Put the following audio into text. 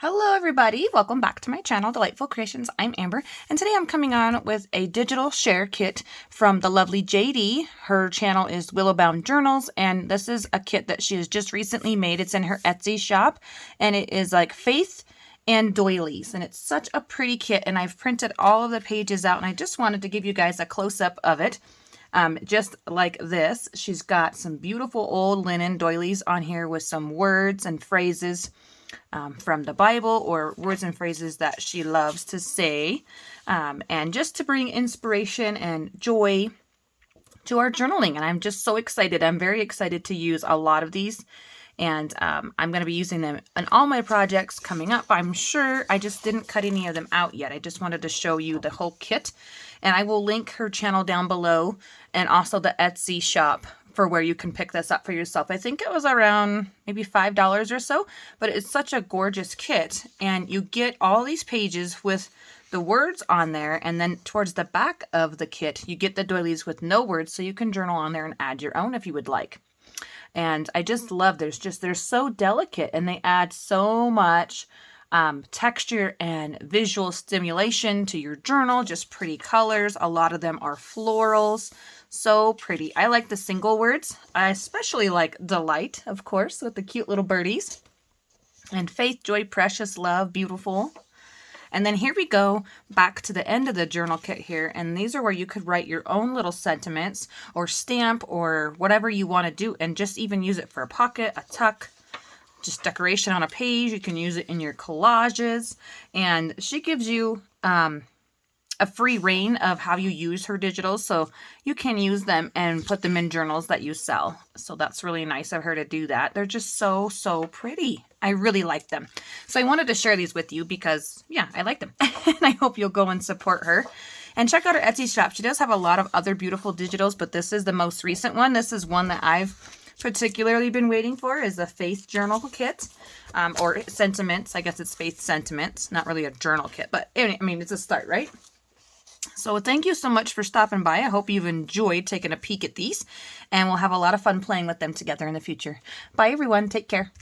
Hello everybody, welcome back to my channel, Delightful Creations. I'm Amber, and today I'm coming on with a digital share kit from the lovely JD. Her channel is Willowbound Journals, and this is a kit that she has just recently made. It's in her Etsy shop, and it is like faith and doilies, and it's such a pretty kit, and I've printed all of the pages out, and I just wanted to give you guys a close-up of it. Just like this, she's got some beautiful old linen doilies on here with some words and phrases from the Bible, or words and phrases that she loves to say, and just to bring inspiration and joy to our journaling. And I'm just so excited. I'm very excited to use a lot of these, and I'm going to be using them in all my projects coming up, I'm sure. I just didn't cut any of them out yet. I just wanted to show you the whole kit, and I will link her channel down below, and also the Etsy shop for where you can pick this up for yourself. I think it was around maybe $5 or so, but it's such a gorgeous kit, and you get all these pages with the words on there, and then towards the back of the kit you get the doilies with no words, so you can journal on there and add your own if you would like. And I just love, they're so delicate, and they add so much texture and visual stimulation to your journal. Just pretty colors. A lot of them are florals. So pretty. I like the single words. I especially like delight, of course, with the cute little birdies. And faith, joy, precious, love, beautiful. And then here we go back to the end of the journal kit here. And these are where you could write your own little sentiments or stamp or whatever you want to do. And just even use it for a pocket, a tuck, just decoration on a page. You can use it in your collages. And she gives you a free reign of how you use her digitals, so you can use them and put them in journals that you sell. So that's really nice of her to do that. They're just so pretty. I really like them. So I wanted to share these with you because, yeah, I like them. And I hope you'll go and support her. And check out her Etsy shop. She does have a lot of other beautiful digitals, but this is the most recent one. This is one that I've particularly been waiting for, is a faith journal kit, or sentiments. I guess it's faith sentiments, not really a journal kit, but I mean, it's a start, right? So thank you so much for stopping by. I hope you've enjoyed taking a peek at these, and we'll have a lot of fun playing with them together in the future. Bye everyone. Take care.